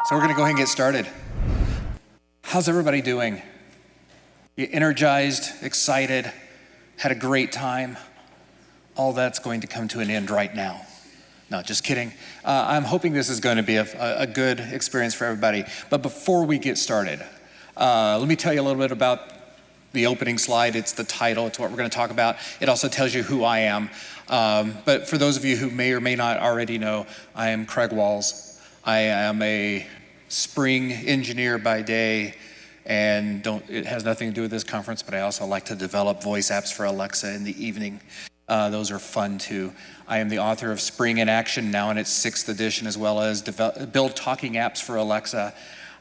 So we're going to go ahead and get started. How's everybody doing? You energized, excited, had a great time? All that's going to come to an end right now. No, just kidding. I'm hoping this is going to be a good experience for everybody. But before we get started, let me tell you a little bit about the opening slide. It's the title. It's what we're going to talk about. It also tells you who I am. But for those of you who may or may not already know, I am Craig Walls. I am a Spring engineer by day, and it has nothing to do with this conference, but I also like to develop voice apps for Alexa in the evening. Those are fun too. I am the author of Spring in Action, now in its 6th edition, as well as build talking apps for Alexa.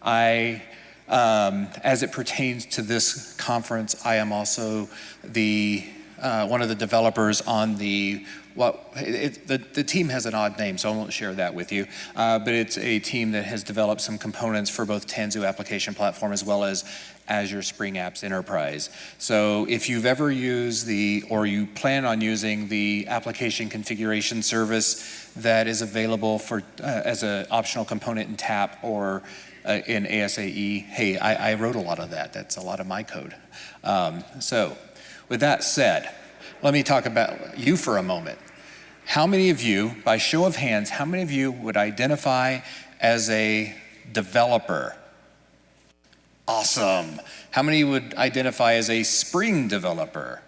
As it pertains to this conference, I am also one of the developers on the team has an odd name, so I won't share that with you. But it's a team that has developed some components for both Tanzu application platform as well as Azure Spring Apps Enterprise. So if you've ever used or you plan on using the application configuration service that is available as an optional component in TAP or in ASAE, hey, I wrote a lot of that. That's a lot of my code. So with that said, let me talk about you for a moment. How many of you, by show of hands, how many of you would identify as a developer? Awesome. How many would identify as a Spring developer?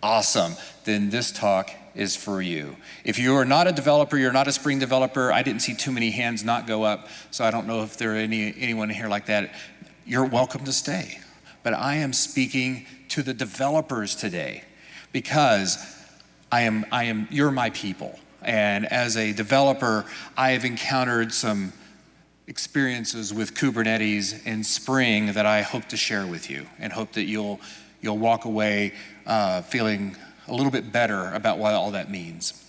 Awesome. Then this talk is for you. If you are not a developer, you're not a Spring developer, I didn't see too many hands not go up, so I don't know if there are anyone here like that. You're welcome to stay. But I am speaking to the developers today because you're my people. And as a developer, I have encountered some experiences with Kubernetes and Spring that I hope to share with you, and hope that you'll walk away feeling a little bit better about what all that means.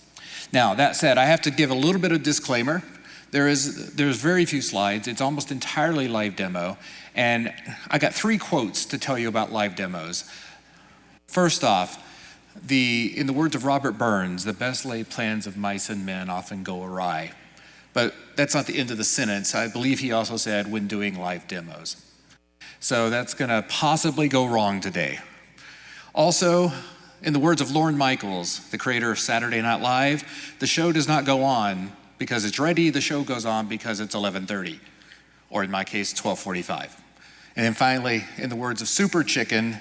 Now, that said, I have to give a little bit of disclaimer. There's very few slides. It's almost entirely live demo. And I got 3 quotes to tell you about live demos. First off, in the words of Robert Burns, the best laid plans of mice and men often go awry. But that's not the end of the sentence. I believe he also said when doing live demos. So that's gonna possibly go wrong today. Also, in the words of Lorne Michaels, the creator of Saturday Night Live, the show does not go on because it's ready, the show goes on because it's 11:30, or in my case, 12:45. And then finally, in the words of Super Chicken,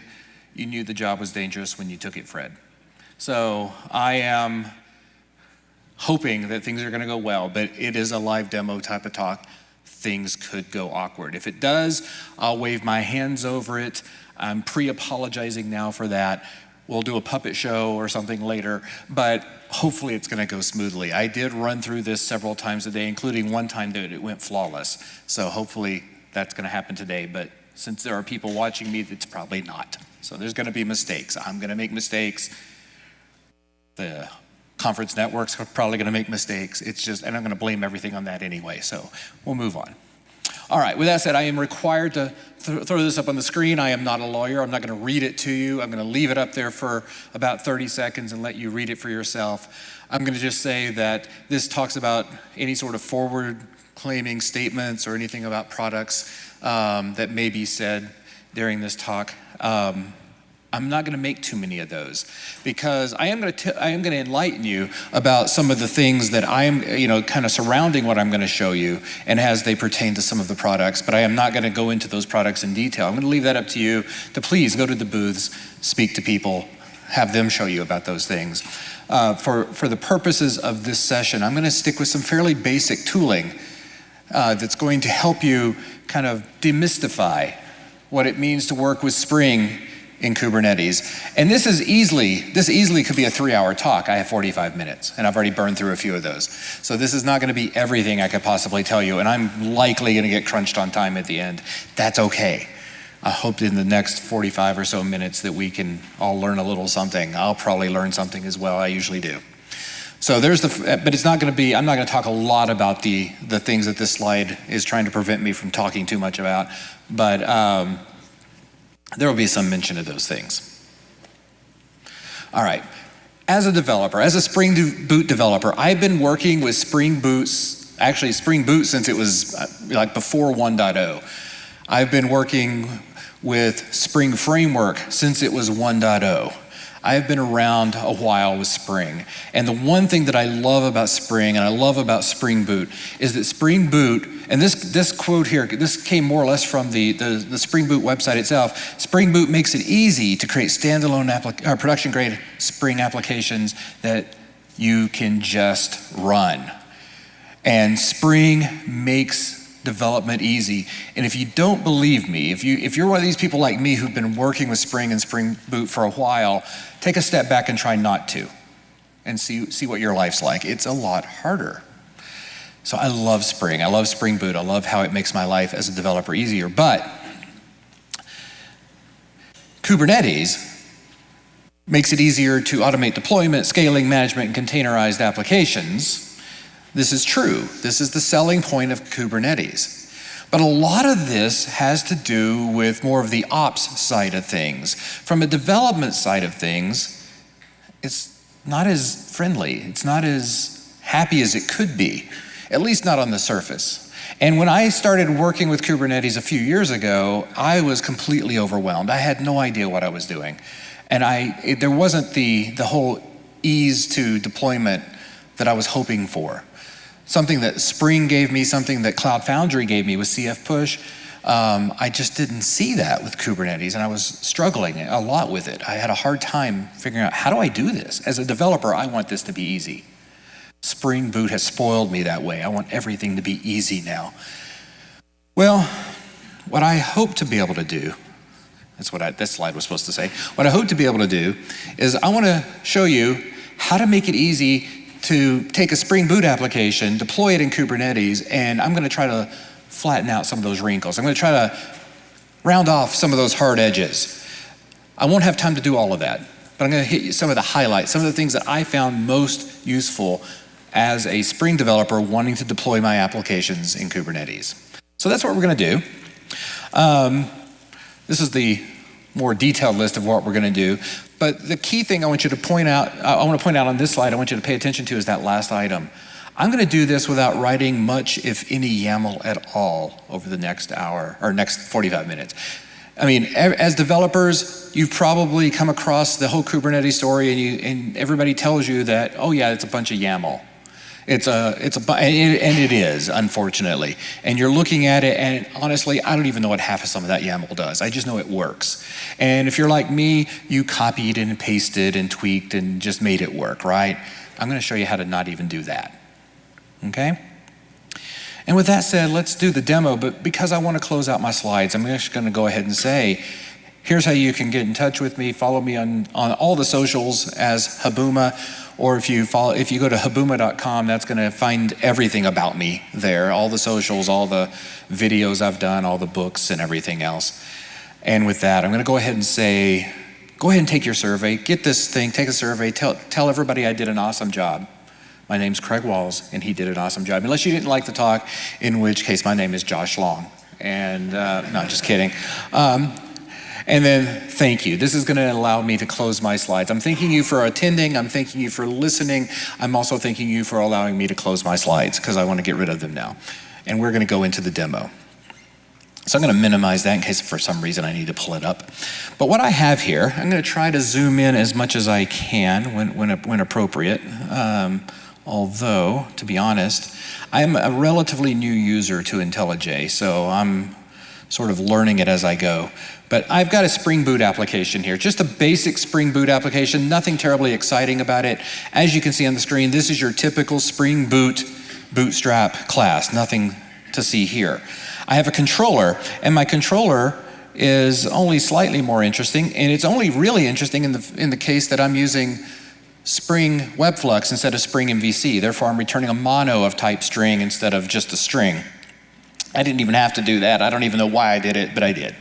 you knew the job was dangerous when you took it, Fred. So I am hoping that things are gonna go well, but it is a live demo type of talk. Things could go awkward. If it does, I'll wave my hands over it. I'm pre-apologizing now for that. We'll do a puppet show or something later, but hopefully it's gonna go smoothly. I did run through this several times a day, including one time that it went flawless. So hopefully that's gonna happen today, but since there are people watching me, it's probably not. So there's gonna be mistakes. I'm gonna make mistakes. The conference networks are probably gonna make mistakes. And I'm gonna blame everything on that anyway, so we'll move on. All right, with that said, I am required to throw this up on the screen. I am not a lawyer. I'm not gonna read it to you. I'm gonna leave it up there for about 30 seconds and let you read it for yourself. I'm gonna just say that this talks about any sort of forward claiming statements or anything about products that may be said during this talk. I'm not gonna make too many of those because I am gonna enlighten you about some of the things that I am, kind of surrounding what I'm gonna show you and as they pertain to some of the products, but I am not gonna go into those products in detail. I'm gonna leave that up to you to please go to the booths, speak to people, have them show you about those things. For the purposes of this session, I'm gonna stick with some fairly basic tooling that's going to help you kind of demystify what it means to work with Spring in Kubernetes. And this easily could be a 3-hour talk. I have 45 minutes, and I've already burned through a few of those. So this is not gonna be everything I could possibly tell you, and I'm likely gonna get crunched on time at the end. That's okay. I hope in the next 45 or so minutes that we can all learn a little something. I'll probably learn something as well, I usually do. So but it's not gonna be, I'm not gonna talk a lot about the things that this slide is trying to prevent me from talking too much about, but there will be some mention of those things. All right, as a developer, as a Spring Boot developer, I've been working with Spring Boot actually Spring Boot since it was like before 1.0. I've been working with Spring Framework since it was 1.0. I've been around a while with Spring. And the one thing that I love about Spring and I love about Spring Boot is that Spring Boot, and this quote here, this came more or less from the Spring Boot website itself. Spring Boot makes it easy to create standalone production grade Spring applications that you can just run. And Spring makes development easy. And if you don't believe me, if you're one of these people like me who've been working with Spring and Spring Boot for a while, take a step back and try not to, and see what your life's like. It's a lot harder. So I love Spring. I love Spring Boot. I love how it makes my life as a developer easier. But Kubernetes makes it easier to automate deployment, scaling, management, and containerized applications. This is true. This is the selling point of Kubernetes. But a lot of this has to do with more of the ops side of things. From a development side of things, it's not as friendly. It's not as happy as it could be, at least not on the surface. And when I started working with Kubernetes a few years ago, I was completely overwhelmed. I had no idea what I was doing. And there wasn't the whole ease to deployment that I was hoping for. Something that Spring gave me, something that Cloud Foundry gave me with CF Push, I just didn't see that with Kubernetes, and I was struggling a lot with it. I had a hard time figuring out, how do I do this? As a developer, I want this to be easy. Spring Boot has spoiled me that way. I want everything to be easy now. Well, what I hope to be able to do, that's what this slide was supposed to say. What I hope to be able to do is I want to show you how to make it easy to take a Spring Boot application, deploy it in Kubernetes, and I'm going to try to flatten out some of those wrinkles. I'm going to try to round off some of those hard edges. I won't have time to do all of that, but I'm going to hit you some of the highlights, some of the things that I found most useful as a Spring developer wanting to deploy my applications in Kubernetes. So that's what we're going to do. This is the more detailed list of what we're going to do. But the key thing I want you to point out, I want to point out on this slide, I want you to pay attention to is that last item. I'm going to do this without writing much, if any, YAML at all over the next hour, or next 45 minutes. I mean, as developers, you've probably come across the whole Kubernetes story and everybody tells you that, oh yeah, it's a bunch of YAML. And it is, unfortunately. And you're looking at it, and honestly, I don't even know what half of some of that YAML does. I just know it works. And if you're like me, you copied and pasted and tweaked and just made it work, right? I'm going to show you how to not even do that, okay? And with that said, let's do the demo, but because I want to close out my slides, I'm just going to go ahead and say, here's how you can get in touch with me. Follow me on all the socials as Habuma. Or if you go to habuma.com, that's going to find everything about me there, all the socials, all the videos I've done, all the books and everything else. And with that, I'm going to go ahead and say, go ahead and take your survey, get this thing, take a survey, tell everybody I did an awesome job. My name's Craig Walls, and he did an awesome job. Unless you didn't like the talk, in which case my name is Josh Long. And no, just kidding. And then, thank you. This is going to allow me to close my slides. I'm thanking you for attending. I'm thanking you for listening. I'm also thanking you for allowing me to close my slides because I want to get rid of them now. And we're going to go into the demo. So I'm going to minimize that in case for some reason I need to pull it up. But what I have here, I'm going to try to zoom in as much as I can when appropriate. Although, to be honest, I'm a relatively new user to IntelliJ, so I'm sort of learning it as I go. But I've got a Spring Boot application here, just a basic Spring Boot application, nothing terribly exciting about it. As you can see on the screen, this is your typical Spring Boot bootstrap class, nothing to see here. I have a controller, and my controller is only slightly more interesting, and it's only really interesting in the case that I'm using Spring Webflux instead of Spring MVC. Therefore, I'm returning a mono of type string instead of just a string. I didn't even have to do that. I don't even know why I did it, but I did.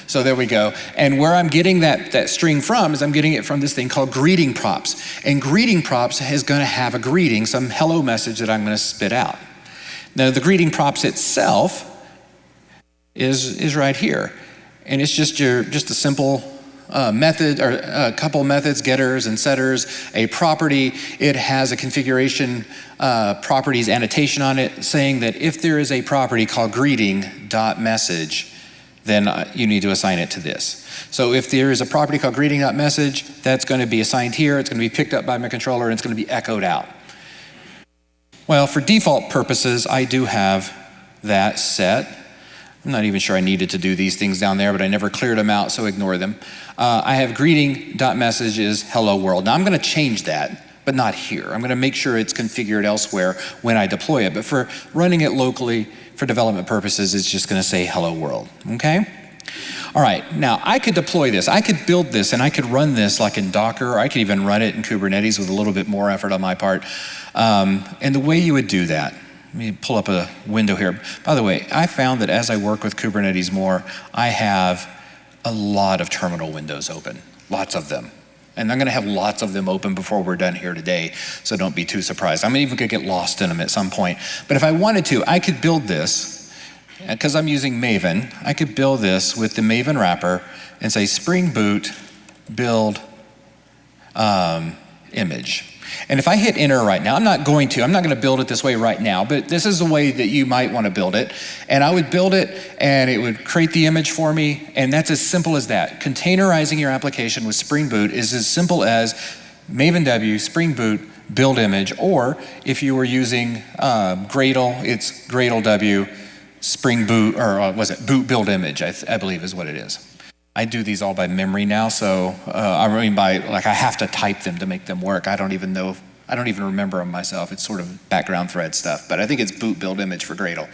So there we go. And where I'm getting that string from is I'm getting it from this thing called greeting props. And greeting props is going to have a greeting, some hello message that I'm going to spit out. Now the greeting props itself is right here. And it's just a simple methods, getters and setters, a property. It has a configuration properties annotation on it saying that if there is a property called greeting.message, then you need to assign it to this. So if there is a property called greeting.message, that's going to be assigned here, it's going to be picked up by my controller, and it's going to be echoed out. Well, for default purposes, I do have that set. I'm not even sure I needed to do these things down there, but I never cleared them out, so ignore them. I have greeting.message is hello world. Now I'm going to change that, but not here. I'm going to make sure it's configured elsewhere when I deploy it. But for running it locally for development purposes, it's just going to say hello world, okay? All right, now I could deploy this. I could build this and I could run this like in Docker, or I could even run it in Kubernetes with a little bit more effort on my part. And the way you would do that, let me pull up a window here. By the way, I found that as I work with Kubernetes more, I have a lot of terminal windows open, lots of them. And I'm gonna have lots of them open before we're done here today, so don't be too surprised. I'm even gonna get lost in them at some point. But if I wanted to, I could build this, because I'm using Maven, I could build this with the Maven wrapper and say Spring Boot build image. And if I hit enter right now, I'm not going to build it this way right now, but this is the way that you might want to build it. And I would build it and it would create the image for me, and that's as simple as that. Containerizing your application with Spring Boot is as simple as Maven W, Spring Boot, build image, or if you were using Gradle, it's Gradle W, Spring Boot, or boot build image, I believe is what it is. I do these all by memory now, so I have to type them to make them work. I don't even remember them myself. It's sort of background thread stuff, but I think it's boot build image for Gradle.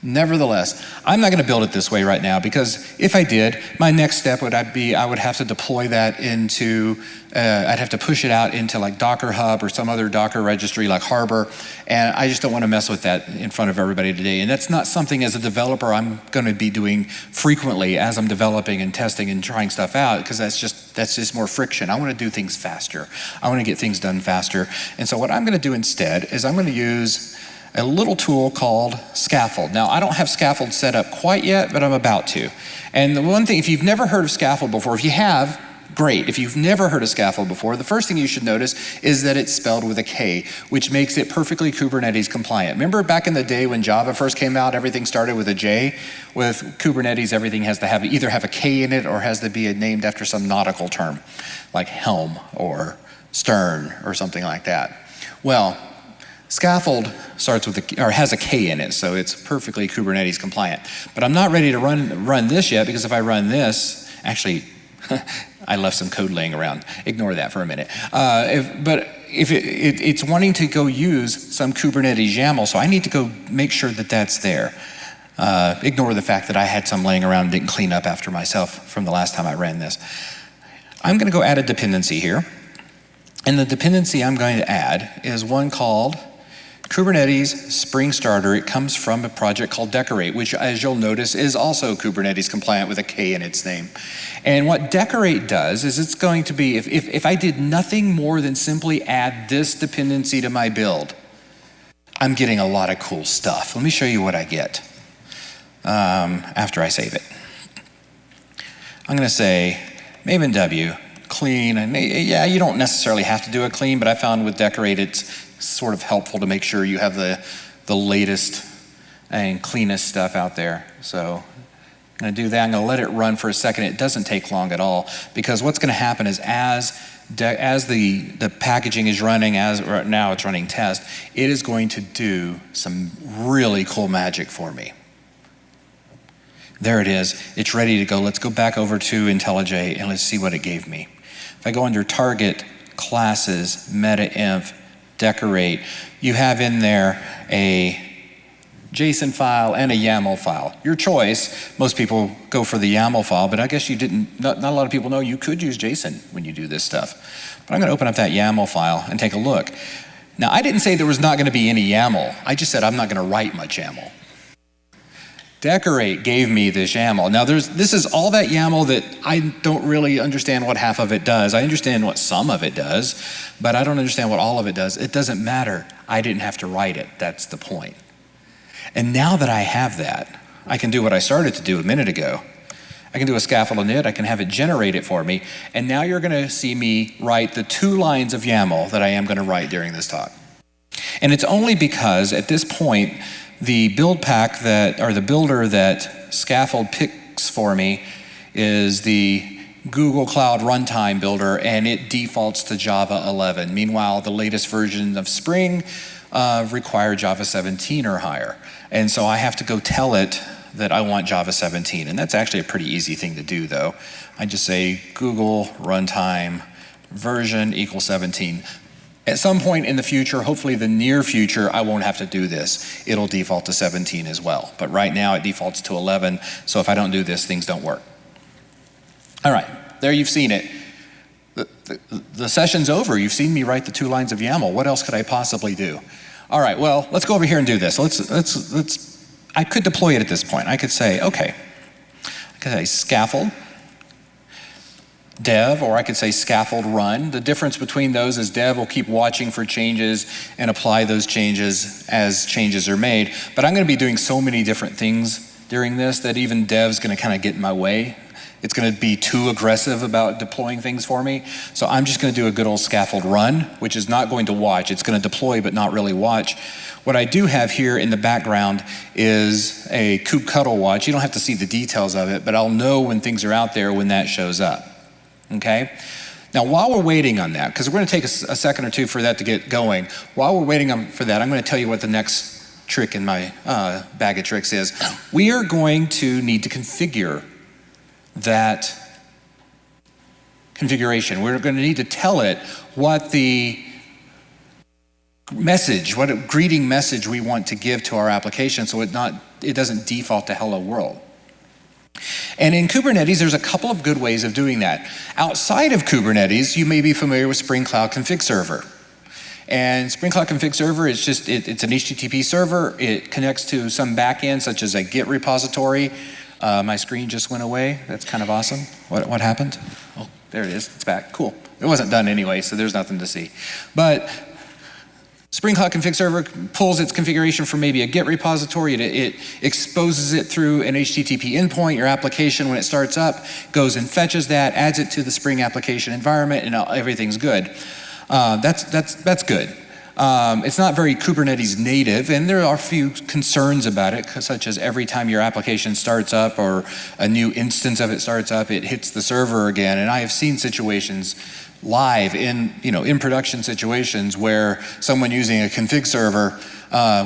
Nevertheless, I'm not going to build it this way right now, because if I did, my next step would be I would have to deploy that into, I'd have to push it out into like Docker Hub or some other Docker registry like Harbor, and I just don't want to mess with that in front of everybody today. And that's not something as a developer I'm going to be doing frequently as I'm developing and testing and trying stuff out, because that's just more friction. I want to do things faster. I want to get things done faster. And so what I'm going to do instead is I'm going to use a little tool called Scaffold. Now, I don't have Scaffold set up quite yet, but I'm about to. And the one thing, if you've never heard of Scaffold before, if you have, great. If you've never heard of Scaffold before, the first thing you should notice is that it's spelled with a K, which makes it perfectly Kubernetes compliant. Remember back in the day when Java first came out, everything started with a J? With Kubernetes, everything has to either have a K in it or has to be named after some nautical term, like helm or stern or something like that. Well, Scaffold starts with has a K in it, so it's perfectly Kubernetes compliant. But I'm not ready to run this yet, because if I run this, actually, I left some code laying around. Ignore that for a minute. If it's wanting to go use some Kubernetes YAML, so I need to go make sure that that's there. Ignore the fact that I had some laying around and didn't clean up after myself from the last time I ran this. I'm going to go add a dependency here. And the dependency I'm going to add is one called Kubernetes Spring Starter. It comes from a project called Decorate, which, as you'll notice, is also Kubernetes compliant with a K in its name. And what Decorate does is it's going to be, if I did nothing more than simply add this dependency to my build, I'm getting a lot of cool stuff. Let me show you what I get after I save it. I'm going to say Maven W, clean, and yeah, you don't necessarily have to do a clean, but I found with Decorate it's sort of helpful to make sure you have the latest and cleanest stuff out there. So I'm going to do that. I'm going to let it run for a second. It doesn't take long at all, because what's going to happen is as the packaging is running, as right now it's running test, it is going to do some really cool magic for me. There it is. It's ready to go. Let's go back over to IntelliJ and let's see what it gave me. If I go under Target, Classes, Meta-Inf, Decorate, you have in there a JSON file and a YAML file. Your choice. Most people go for the YAML file, but I guess you didn't, not a lot of people know you could use JSON when you do this stuff. But I'm going to open up that YAML file and take a look. Now, I didn't say there was not going to be any YAML. I just said I'm not going to write much YAML. Decorate gave me this YAML. Now this is all that YAML that I don't really understand what half of it does. I understand what some of it does, but I don't understand what all of it does. It doesn't matter. I didn't have to write it. That's the point. And now that I have that, I can do what I started to do a minute ago. I can do a scaffold init, I can have it generate it for me, and now you're gonna see me write the 2 lines of YAML that I am gonna write during this talk. And it's only because at this point, the build pack or the builder that Scaffold picks for me is the Google Cloud Runtime Builder, and it defaults to Java 11. Meanwhile, the latest version of Spring require Java 17 or higher. And so I have to go tell it that I want Java 17. And that's actually a pretty easy thing to do, though. I just say Google Runtime version equals 17. At some point in the future, hopefully the near future, I won't have to do this. It'll default to 17 as well. But right now it defaults to 11, so if I don't do this, things don't work. All right, there you've seen it. The session's over. You've seen me write the 2 lines of YAML. What else could I possibly do? All right, well, let's go over here and do this. I could deploy it at this point. I could say, okay, I could say scaffold dev, or I could say scaffold run. The difference between those is dev will keep watching for changes and apply those changes as changes are made. But I'm going to be doing so many different things during this that even dev's going to kind of get in my way. It's going to be too aggressive about deploying things for me. So I'm just going to do a good old scaffold run, which is not going to watch. It's going to deploy but not really watch. What I do have here in the background is a kubectl watch. You don't have to see the details of it, but I'll know when things are out there when that shows up. Okay? Now, while we're waiting on that, because we're going to take a second or two for that to get going, while we're waiting for that, I'm going to tell you what the next trick in my bag of tricks is. We are going to need to configure that configuration. We're going to need to tell it what the message, what a greeting message we want to give to our application so it doesn't default to hello world. And in Kubernetes, there's a couple of good ways of doing that. Outside of Kubernetes, you may be familiar with Spring Cloud Config Server. And Spring Cloud Config Server is just, it's an HTTP server. It connects to some backend, such as a Git repository. My screen just went away. That's kind of awesome. What happened? Oh, there it is. It's back. Cool. It wasn't done anyway, so there's nothing to see. But Spring Cloud Config Server pulls its configuration from maybe a Git repository. It exposes it through an HTTP endpoint. Your application, when it starts up, goes and fetches that, adds it to the Spring application environment, and everything's good. That's good. It's not very Kubernetes native, and there are a few concerns about it, such as every time your application starts up or a new instance of it starts up, it hits the server again. And I have seen situations live in production situations where someone using a config server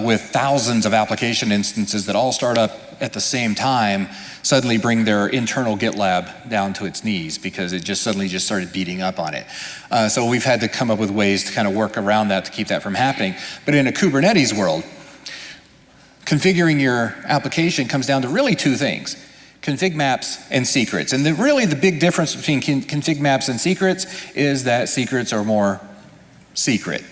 with thousands of application instances that all start up at the same time suddenly bring their internal GitLab down to its knees because it just suddenly started beating up on it. So we've had to come up with ways to kind of work around that to keep that from happening. But in a Kubernetes world, configuring your application comes down to really 2 things: config maps and secrets. And really the big difference between config maps and secrets is that secrets are more secret.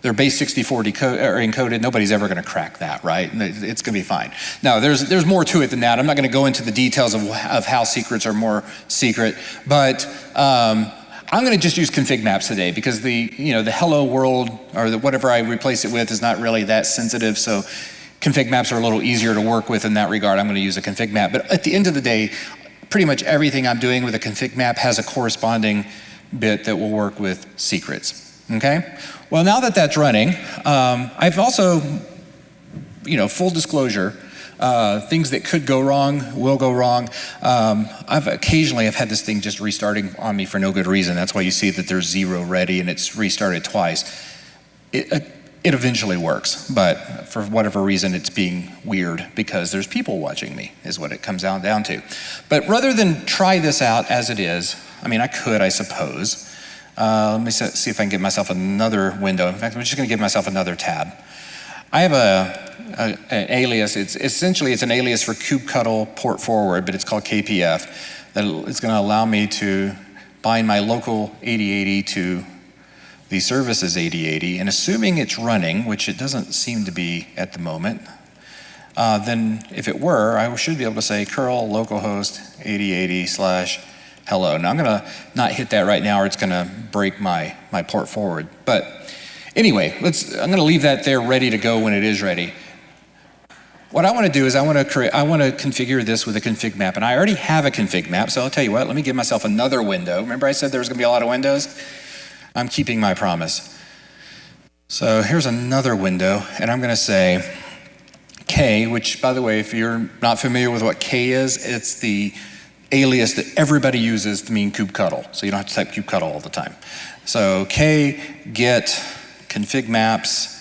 They're base 64 encoded. Nobody's ever going to crack that, right? It's going to be fine. Now, there's more to it than that. I'm not going to go into the details of how secrets are more secret, but I'm going to just use config maps today because the hello world or whatever I replace it with is not really that sensitive. So config maps are a little easier to work with in that regard. I'm going to use a config map. But at the end of the day, pretty much everything I'm doing with a config map has a corresponding bit that will work with secrets. Okay? Well, now that that's running, I've also, full disclosure, things that could go wrong will go wrong. I've occasionally had this thing just restarting on me for no good reason. That's why you see that there's 0 ready and it's restarted twice. It eventually works, but for whatever reason, it's being weird because there's people watching me, is what it comes down to. But rather than try this out as it is, I could, I suppose. Let me see if I can give myself another window. In fact, I'm just going to give myself another tab. I have an alias. It's an alias for kubectl port forward, but it's called KPF. It's going to allow me to bind my local 8080 to the services 8080, and assuming it's running, which it doesn't seem to be at the moment, then if it were, I should be able to say curl localhost 8080/. Hello. Now I'm going to not hit that right now or it's going to break my port forward. But anyway, I'm going to leave that there ready to go when it is ready. what I want to do is I want to configure this with a config map, and I already have a config map, so I'll tell you what, let me give myself another window. Remember I said there was going to be a lot of windows? I'm keeping my promise. So here's another window, and I'm going to say K, which, by the way, if you're not familiar with what K is, it's the alias that everybody uses to mean kubectl, so you don't have to type kubectl all the time. So K get config maps,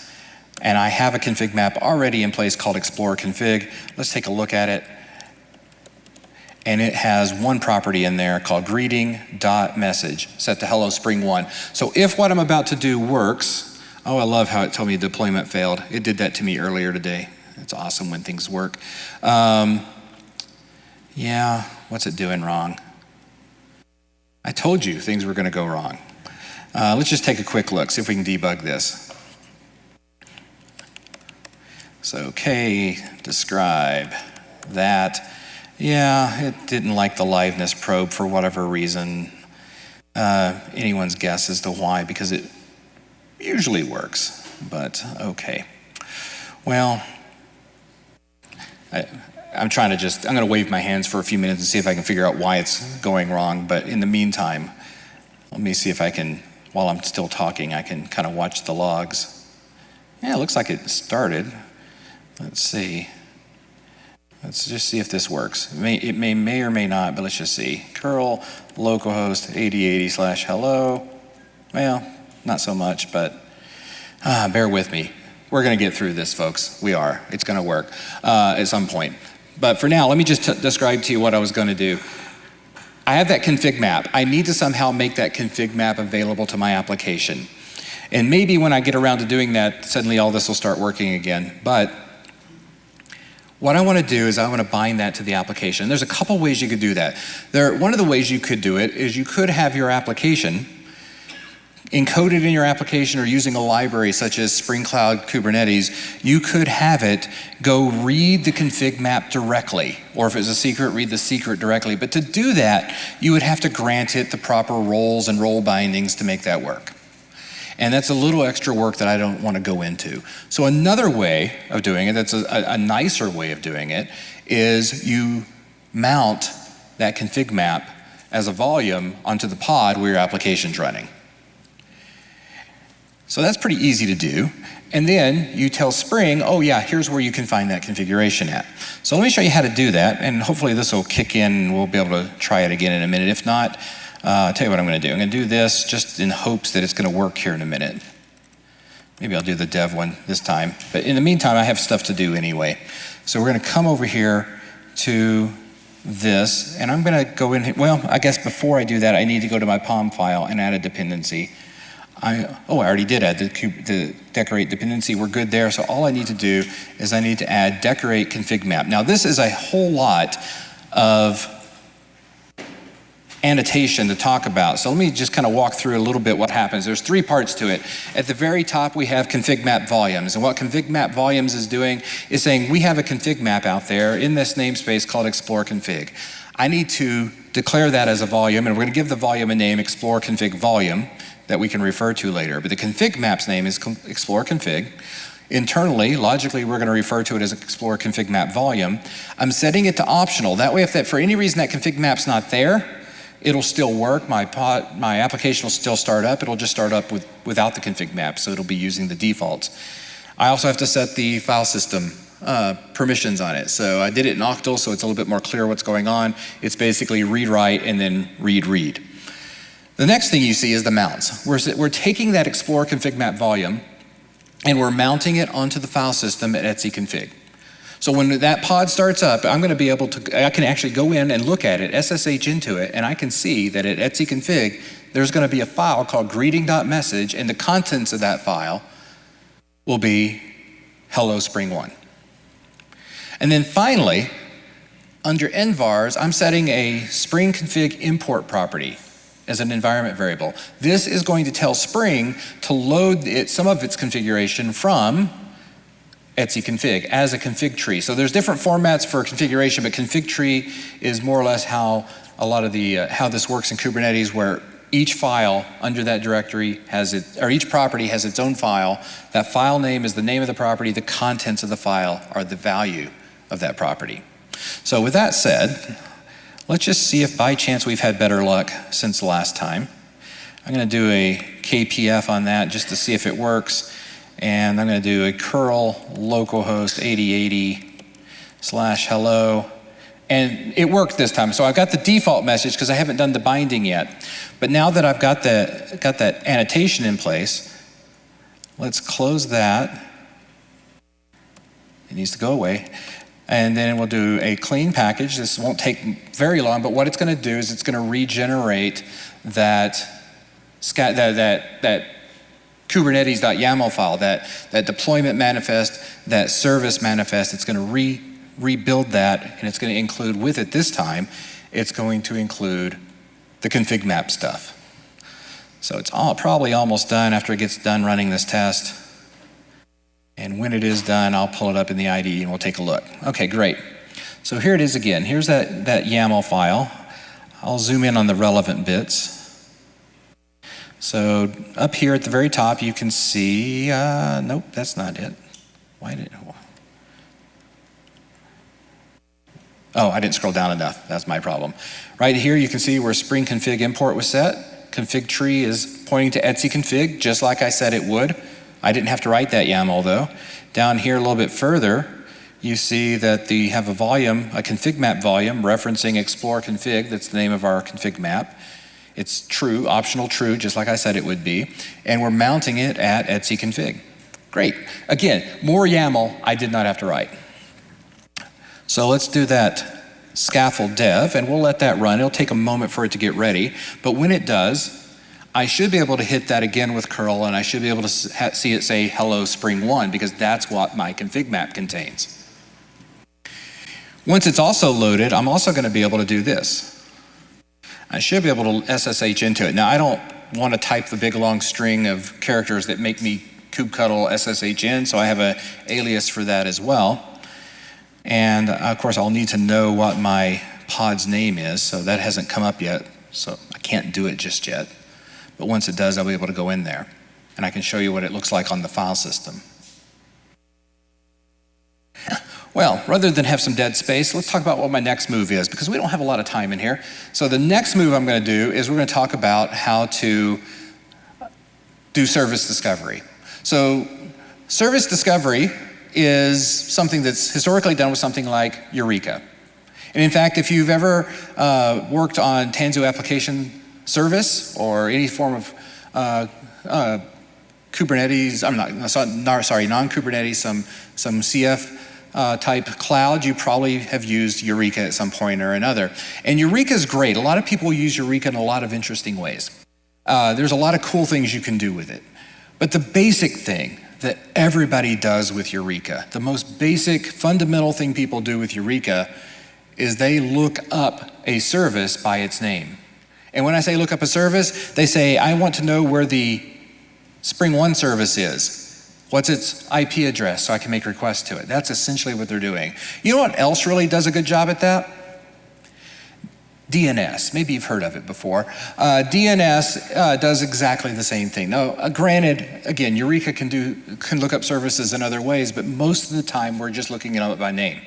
and I have a config map already in place called explore config. Let's take a look at it. And it has one property in there called greeting.message set to hello spring 1. So if what I'm about to do works, oh, I love how it told me deployment failed. It did that to me earlier today. It's awesome when things work. Yeah, what's it doing wrong? I told you things were going to go wrong. Let's just take a quick look, see if we can debug this. So K, describe that. Yeah, it didn't like the liveness probe for whatever reason. Anyone's guess as to why, because it usually works, but okay. Well, I'm going to wave my hands for a few minutes and see if I can figure out why it's going wrong, but in the meantime, let me see if I can, while I'm still talking, I can kind of watch the logs. Yeah, it looks like it started. Let's see. Let's just see if this works. It may or may not, but let's just see. Curl localhost 8080/hello. Well, not so much, but bear with me. We're going to get through this, folks. We are. It's going to work at some point. But for now, let me just describe to you what I was going to do. I have that config map. I need to somehow make that config map available to my application. And maybe when I get around to doing that, suddenly all this will start working again. But what I want to do is I want to bind that to the application. There's a couple ways you could do that. One of the ways you could do it is you could have your application encoded in your application, or using a library such as Spring Cloud Kubernetes, you could have it go read the config map directly, or if it's a secret, read the secret directly. But to do that, you would have to grant it the proper roles and role bindings to make that work. And that's a little extra work that I don't want to go into. So another way of doing it, that's a nicer way of doing it, is you mount that config map as a volume onto the pod where your application's running. So that's pretty easy to do. And then you tell Spring, oh yeah, here's where you can find that configuration at. So let me show you how to do that, and hopefully this will kick in and we'll be able to try it again in a minute. If not, I'll tell you what I'm going to do. I'm going to do this just in hopes that it's going to work here in a minute. Maybe I'll do the dev one this time. But in the meantime, I have stuff to do anyway. So we're going to come over here to this, and I'm going to go in. Well, I guess before I do that, I need to go to my POM file and add a dependency. I already did add the decorate dependency. We're good there. So all I need to do is I need to add decorate config map. Now this is a whole lot of annotation to talk about. So let me just kind of walk through a little bit what happens. There's three parts to it. At the very top, we have config map volumes. And what config map volumes is doing is saying we have a config map out there in this namespace called explore config. I need to declare that as a volume, and we're going to give the volume a name, explore config volume, that we can refer to later. But the config map's name is explore config. Internally, logically, we're going to refer to it as explore config map volume. I'm setting it to optional. That way, if that for any reason that config map's not there, it'll still work. My application will still start up. It'll just start up without the config map, so it'll be using the defaults. I also have to set the file system permissions on it. So I did it in octal, so it's a little bit more clear what's going on. It's basically read write and then read read. The next thing you see is the mounts. We're taking that explore config map volume and we're mounting it onto the file system at etc config. So when that pod starts up, I'm going to be able to, I can actually go in and look at it, SSH into it, and I can see that at etc config, there's going to be a file called greeting.message, and the contents of that file will be hello spring 1. And then finally, under envars, I'm setting a spring config import property as an environment variable. This is going to tell Spring to load some of its configuration from etc config as a config tree. So there's different formats for configuration, but config tree is more or less how a lot of the how this works in Kubernetes, where each file under that directory has each property has its own file. That file name is the name of the property. The contents of the file are the value of that property. So with that said, let's just see if by chance we've had better luck since last time. I'm going to do a KPF on that just to see if it works. And I'm going to do a curl localhost 8080/hello. And it worked this time. So I've got the default message because I haven't done the binding yet. But now that I've got that annotation in place, let's close that. It needs to go away. And then we'll do a clean package. This won't take very long, but what it's going to do is it's going to regenerate that Kubernetes.yaml file, that deployment manifest, that service manifest. It's going to rebuild that, and it's going to include with it this time, it's going to include the config map stuff. So it's probably almost done after it gets done running this test. And when it is done, I'll pull it up in the IDE and we'll take a look. Okay, great. So here it is again. Here's that YAML file. I'll zoom in on the relevant bits. So up here at the very top, you can see, nope, that's not it. Oh, I didn't scroll down enough. That's my problem. Right here, you can see where Spring config import was set. Config tree is pointing to etc config, just like I said it would. I didn't have to write that YAML though. Down here a little bit further, you see that you have a config map volume referencing explore config. That's the name of our config map. It's true, optional true, just like I said it would be. And we're mounting it at etc config. Great. Again, more YAML I did not have to write. So let's do that scaffold dev, and we'll let that run. It'll take a moment for it to get ready. But when it does, I should be able to hit that again with curl, and I should be able to see it say hello spring 1, because that's what my config map contains. Once it's also loaded, I'm also going to be able to do this. I should be able to SSH into it. Now, I don't want to type the big long string of characters that make me kubectl SSH in, so I have an alias for that as well. And of course, I'll need to know what my pod's name is, so that hasn't come up yet, so I can't do it just yet. But once it does, I'll be able to go in there, and I can show you what it looks like on the file system. Well, rather than have some dead space, let's talk about what my next move is, because we don't have a lot of time in here. So the next move I'm going to do is we're going to talk about how to do service discovery. So service discovery is something that's historically done with something like Eureka. And in fact, if you've ever worked on Tanzu application service or any form of Kubernetes, non-Kubernetes, some CF type cloud, you probably have used Eureka at some point or another. And Eureka is great. A lot of people use Eureka in a lot of interesting ways. There's a lot of cool things you can do with it. But the basic thing that everybody does with Eureka, the most basic fundamental thing people do with Eureka is they look up a service by its name. And when I say look up a service, they say, I want to know where the Spring 1 service is. What's its IP address so I can make requests to it? That's essentially what they're doing. You know what else really does a good job at that? DNS. Maybe you've heard of it before. DNS does exactly the same thing. Now, granted, again, Eureka can look up services in other ways, but most of the time we're just looking it up by name.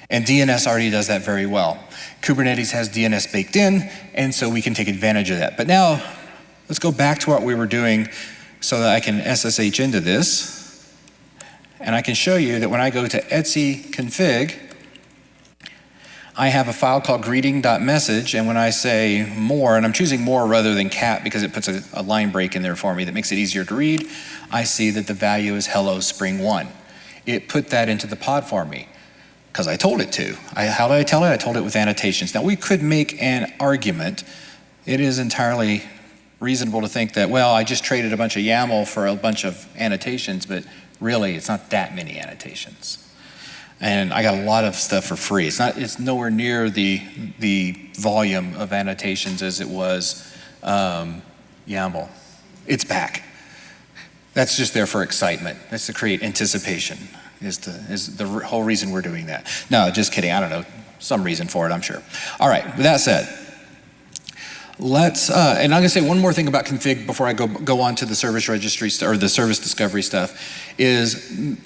And DNS already does that very well. Kubernetes has DNS baked in, and so we can take advantage of that. But now, let's go back to what we were doing so that I can SSH into this. And I can show you that when I go to etc config, I have a file called greeting.message, and when I say more, and I'm choosing more rather than cat because it puts a line break in there for me that makes it easier to read, I see that the value is hello spring 1. It put that into the pod for me because I told it to. How did I tell it? I told it with annotations. Now we could make an argument. It is entirely reasonable to think that, well, I just traded a bunch of YAML for a bunch of annotations, but really it's not that many annotations. And I got a lot of stuff for free. It's nowhere near the volume of annotations as it was YAML. It's back. That's just there for excitement. That's to create anticipation is the whole reason we're doing that. No, just kidding. I don't know. Some reason for it, I'm sure. All right, with that said, let's, and I'm gonna say one more thing about config before I go on to the service registry or the service discovery stuff, is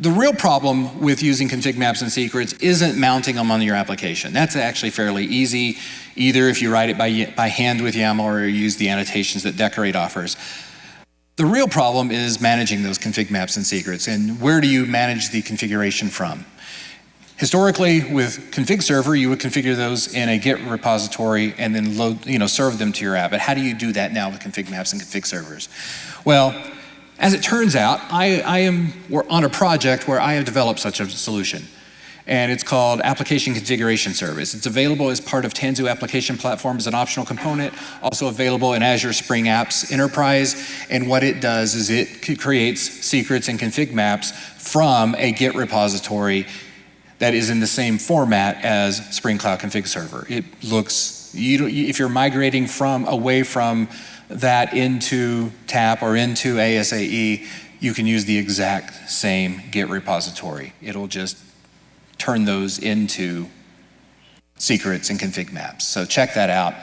The real problem with using config maps and secrets isn't mounting them on your application. That's actually fairly easy, either if you write it by hand with YAML or you use the annotations that Decorate offers. The real problem is managing those config maps and secrets, and where do you manage the configuration from? Historically, with config server, you would configure those in a Git repository and then load, serve them to your app. But how do you do that now with config maps and config servers? Well, as it turns out, we're on a project where I have developed such a solution. And it's called Application Configuration Service. It's available as part of Tanzu Application Platform as an optional component, also available in Azure Spring Apps Enterprise. And what it does is it creates secrets and config maps from a Git repository that is in the same format as Spring Cloud Config Server. It looks, if you're migrating away from that into TAP or into ASAE, you can use the exact same Git repository. It'll just turn those into secrets and config maps. So check that out.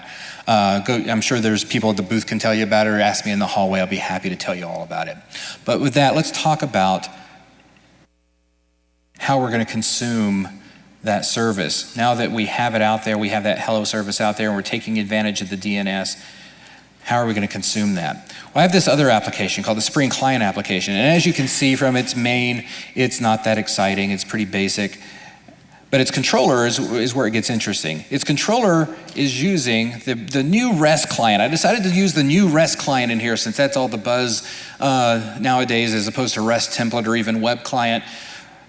I'm sure there's people at the booth can tell you about it, or ask me in the hallway. I'll be happy to tell you all about it. But with that, let's talk about how we're going to consume that service. Now that we have it out there, we have that hello service out there, and we're taking advantage of the DNS, how are we going to consume that? Well, I have this other application called the Spring Client application, and as you can see from its main, it's not that exciting, it's pretty basic, but its controller is where it gets interesting. Its controller is using the new REST client. I decided to use the new REST client in here since that's all the buzz nowadays, as opposed to REST template or even web client.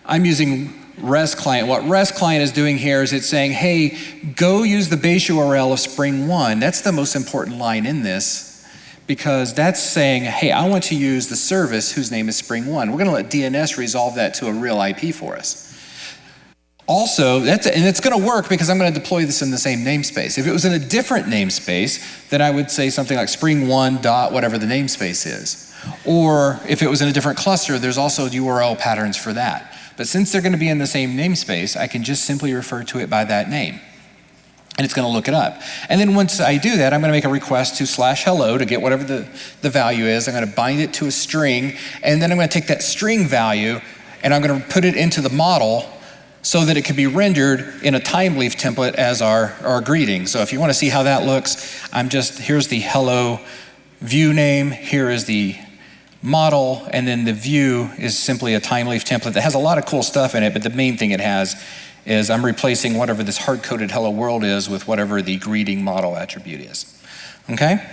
I'm using REST client. What REST client is doing here is it's saying, hey, go use the base URL of Spring 1. That's the most important line in this, because that's saying, hey, I want to use the service whose name is Spring 1. We're going to let DNS resolve that to a real IP for us. Also, and it's going to work because I'm going to deploy this in the same namespace. If it was in a different namespace, then I would say something like Spring 1 dot whatever the namespace is. Or if it was in a different cluster, there's also URL patterns for that. But since they're going to be in the same namespace, I can just simply refer to it by that name. And it's going to look it up. And then once I do that, I'm going to make a request to /hello to get whatever the value is. I'm going to bind it to a string, and then I'm going to take that string value and I'm going to put it into the model so that it can be rendered in a time leaf template as our greeting. So if you want to see how that looks, here's the hello view name, here is the model, and then the view is simply a time leaf template that has a lot of cool stuff in it, but the main thing it has is I'm replacing whatever this hard-coded hello world is with whatever the greeting model attribute is. Okay?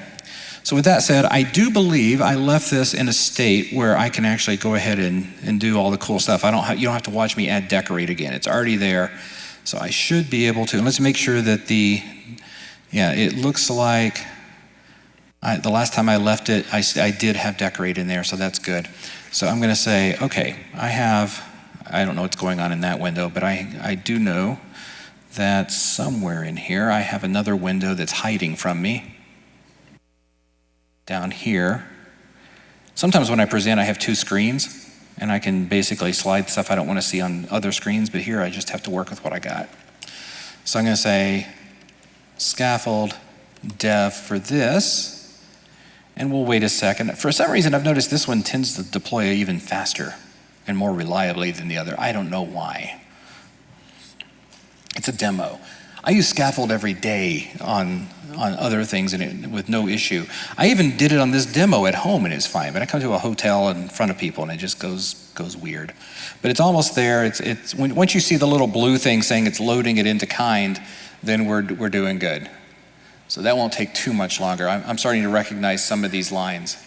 So with that said, I do believe I left this in a state where I can actually go ahead and do all the cool stuff. You don't have to watch me add decorate again. It's already there. So I should be able to. And let's make sure that it looks like the last time I left it, I did have decorate in there, so that's good. So I'm going to say, okay, I don't know what's going on in that window, but I do know that somewhere in here I have another window that's hiding from me. Down here. Sometimes when I present, I have two screens, and I can basically slide stuff I don't want to see on other screens, but here I just have to work with what I got. So I'm going to say scaffold dev for this. And we'll wait a second. For some reason, I've noticed this one tends to deploy even faster and more reliably than the other. I don't know why. It's a demo. I use scaffold every day on other things with no issue. I even did it on this demo at home and it's fine, but I come to a hotel in front of people and it just goes weird. But it's almost there. Once you see the little blue thing saying it's loading it into kind, then we're doing good. So that won't take too much longer. I'm starting to recognize some of these lines.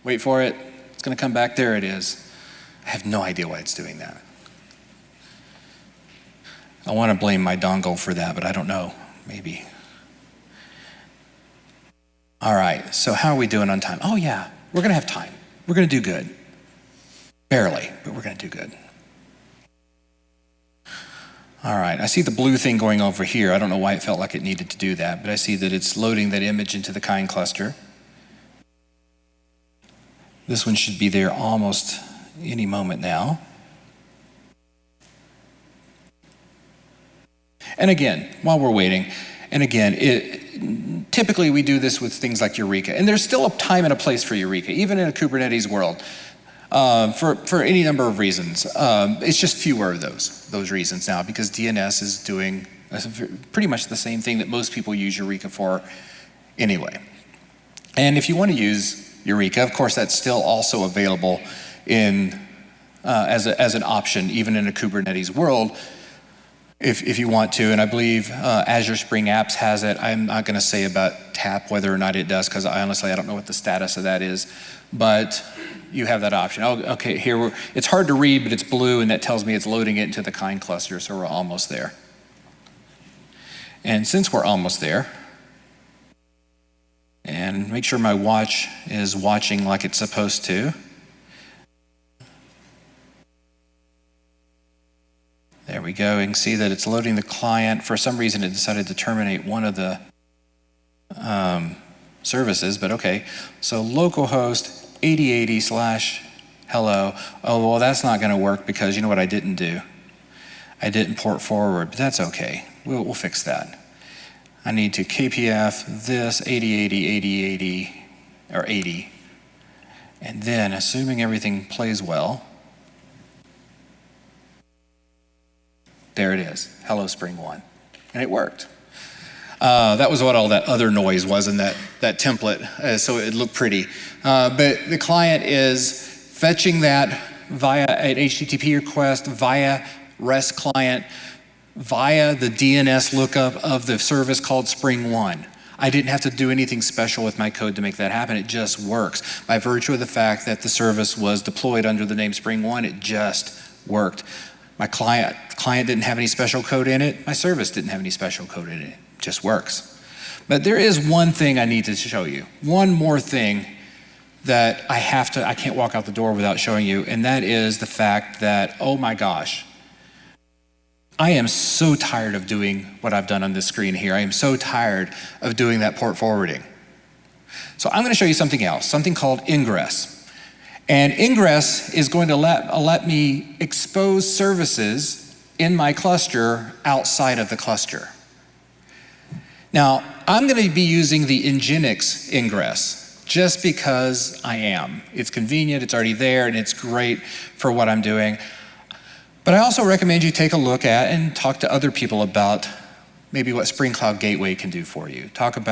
Wait for it. It's going to come back. There it is. I have no idea why it's doing that. I want to blame my dongle for that, but I don't know. Maybe. All right. So how are we doing on time? Oh, yeah. We're going to have time. We're going to do good. Barely, but we're going to do good. All right, I see the blue thing going over here. I don't know why it felt like it needed to do that, but I see that it's loading that image into the kind cluster. This one should be there almost any moment now. And again, while we're waiting, and again, typically we do this with things like Eureka, and there's still a time and a place for Eureka, even in a Kubernetes world, for any number of reasons. It's just fewer of those reasons now, because DNS is doing pretty much the same thing that most people use Eureka for anyway. And if you want to use Eureka, of course, that's still also available in as an option, even in a Kubernetes world, if you want to. And I believe Azure Spring Apps has it. I'm not going to say about TAP whether or not it does, because honestly, I don't know what the status of that is. But you have that option. Oh, okay, here it's hard to read, but it's blue, and that tells me it's loading it into the Kind cluster, so we're almost there. And since we're almost there, and make sure my watch is watching like it's supposed to. There we go. You can see that it's loading the client. For some reason, it decided to terminate one of the services, but okay. So localhost 8080/hello. Oh, well, that's not going to work, because you know what I didn't do? I didn't port forward, but that's okay. We'll fix that. I need to KPF this 8080, or 80. And then, assuming everything plays well, there it is, Hello Spring 1. And it worked. That was what all that other noise was in that template, so it looked pretty. But the client is fetching that via an HTTP request, via REST client, via the DNS lookup of the service called Spring 1. I didn't have to do anything special with my code to make that happen. It just works. By virtue of the fact that the service was deployed under the name Spring 1, it just worked. My client didn't have any special code in it. My service didn't have any special code in it. It just works. But there is one thing I need to show you. One more thing that I can't walk out the door without showing you, and that is the fact that, oh my gosh, I am so tired of doing what I've done on this screen here. I am so tired of doing that port forwarding. So I'm going to show you something else, something called ingress. And ingress is going to let me expose services in my cluster outside of the cluster. Now, I'm going to be using the Nginx ingress just because I am. It's convenient, it's already there, and it's great for what I'm doing. But I also recommend you take a look at and talk to other people about maybe what Spring Cloud Gateway can do for you. Talk to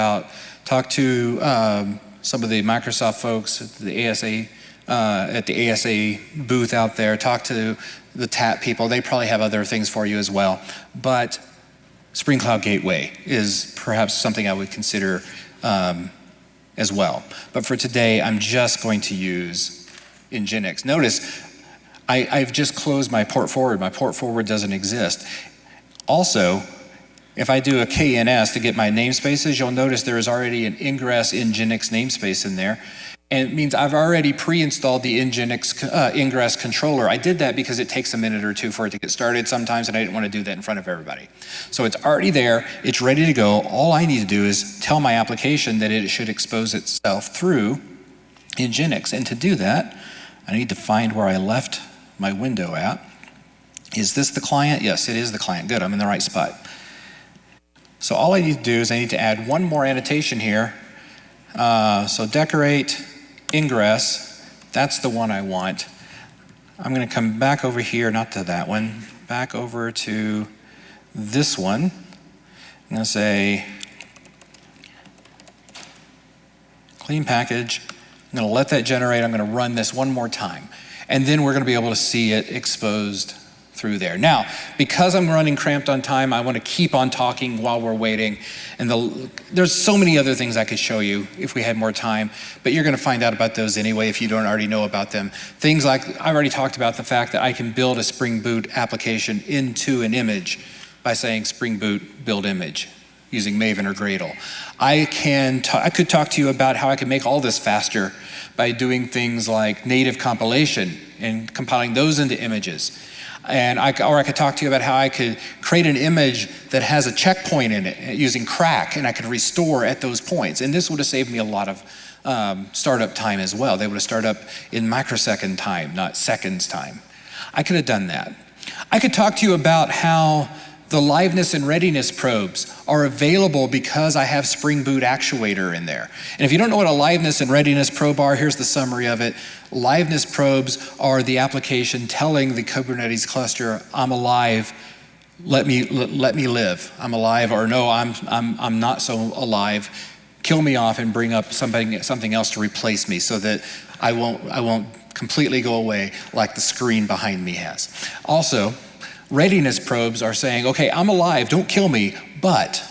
some of the Microsoft folks at the ASA booth out there. Talk to the TAP people. They probably have other things for you as well. But Spring Cloud Gateway is perhaps something I would consider as well. But for today, I'm just going to use Nginx. Notice, I've just closed my port forward. My port forward doesn't exist. Also, if I do a KNS to get my namespaces, you'll notice there is already an ingress Nginx namespace in there. And it means I've already pre-installed the Nginx ingress controller. I did that because it takes a minute or two for it to get started sometimes, and I didn't want to do that in front of everybody. So it's already there, it's ready to go. All I need to do is tell my application that it should expose itself through Nginx. And to do that, I need to find where I left my window at. Is this the client? Yes, it is the client. Good, I'm in the right spot. So all I need to do is I need to add one more annotation here. So decorate ingress, that's the one I want. I'm going to come back over here, not to that one, back over to this one. I'm going to say clean package. I'm going to let that generate. I'm going to run this one more time. And then we're going to be able to see it exposed through there. Now, because I'm running cramped on time, I want to keep on talking while we're waiting. And there's so many other things I could show you if we had more time, but you're going to find out about those anyway if you don't already know about them. Things like, I've already talked about the fact that I can build a Spring Boot application into an image by saying Spring Boot build image using Maven or Gradle. I could talk to you about how I can make all this faster by doing things like native compilation and compiling those into images. Or I could talk to you about how I could create an image that has a checkpoint in it using crack, and I could restore at those points. And this would have saved me a lot of startup time as well. They would have started up in microsecond time, not seconds time. I could have done that. I could talk to you about how The liveness and readiness probes are available because I have Spring Boot Actuator in there. And if you don't know what a liveness and readiness probe are, here's the summary of it. Liveness probes are the application telling the Kubernetes cluster, I'm alive, let me live. I'm alive, or no, I'm not so alive. Kill me off and bring up something else to replace me so that I won't completely go away like the screen behind me has. Also, readiness probes are saying, okay, I'm alive, don't kill me, but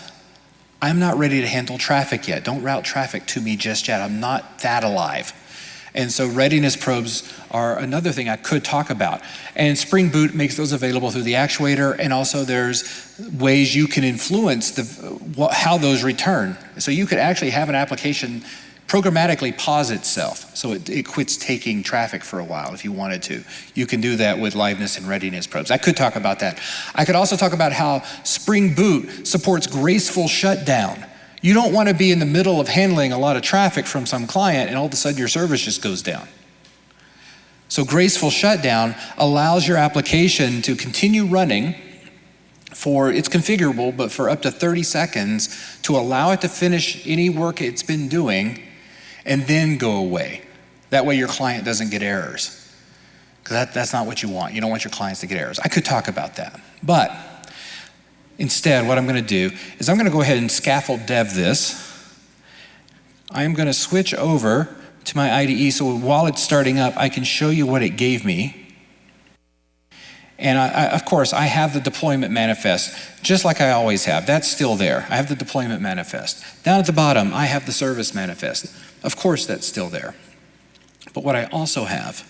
I'm not ready to handle traffic yet. Don't route traffic to me just yet. I'm not that alive. And so readiness probes are another thing I could talk about. And Spring Boot makes those available through the actuator, and also there's ways you can influence how those return. So you could actually have an application programmatically pause itself, so it quits taking traffic for a while if you wanted to. You can do that with liveness and readiness probes. I could talk about that. I could also talk about how Spring Boot supports graceful shutdown. You don't want to be in the middle of handling a lot of traffic from some client and all of a sudden your service just goes down. So graceful shutdown allows your application to continue running it's configurable, but for up to 30 seconds to allow it to finish any work it's been doing and then go away. That way your client doesn't get errors. Because that's not what you want. You don't want your clients to get errors. I could talk about that. But instead, what I'm going to do is I'm going to go ahead and scaffold dev this. I'm going to switch over to my IDE so while it's starting up, I can show you what it gave me. And of course, I have the deployment manifest, just like I always have. That's still there. I have the deployment manifest. Down at the bottom, I have the service manifest. Of course, that's still there. But what I also have,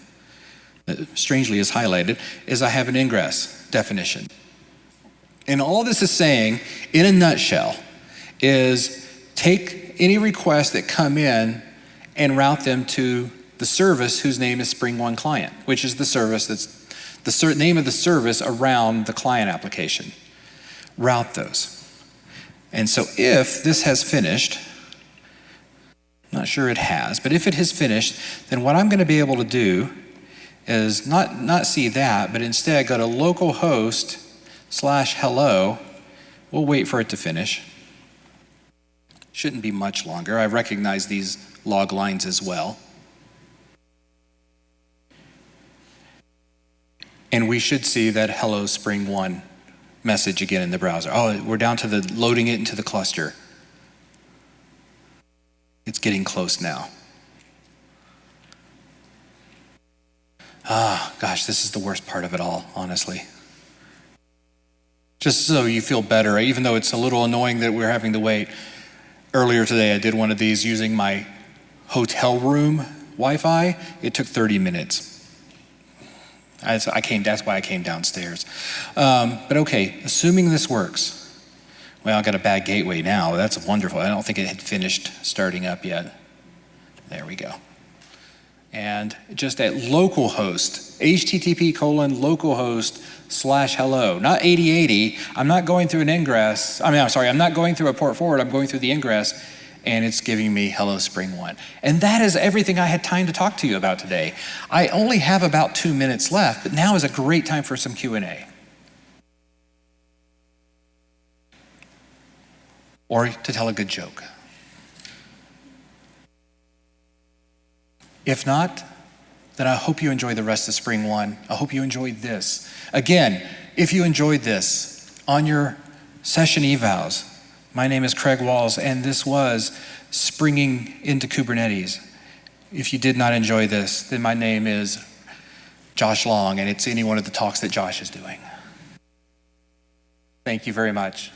that strangely is highlighted, is I have an ingress definition. And all this is saying, in a nutshell, is take any requests that come in and route them to the service whose name is Spring1 Client, which is the service that's the name of the service around the client application. Route those. And so if this has finished, I'm not sure it has, but if it has finished, then what I'm going to be able to do is not see that, but instead go to localhost/hello. We'll wait for it to finish. Shouldn't be much longer. I recognize these log lines as well. And we should see that hello Spring1 message again in the browser. Oh, we're down to the loading it into the cluster. It's getting close now. Gosh, this is the worst part of it all, honestly. Just so you feel better, even though it's a little annoying that we're having to wait. Earlier today, I did one of these using my hotel room Wi-Fi. It took 30 minutes. That's why I came downstairs. But okay, assuming this works. Well, I got a bad gateway now. That's wonderful. I don't think it had finished starting up yet. There we go. And just at localhost, http:/localhost/hello, not 8080. I'm not going through an ingress. I'm not going through a port forward. I'm going through the ingress, and it's giving me hello Spring1. And that is everything I had time to talk to you about today. I only have about 2 minutes left, but now is a great time for some Q&A. Or to tell a good joke. If not, then I hope you enjoy the rest of Spring1. I hope you enjoyed this. Again, if you enjoyed this on your session evals, my name is Craig Walls, and this was Springing into Kubernetes. If you did not enjoy this, then my name is Josh Long, and it's any one of the talks that Josh is doing. Thank you very much.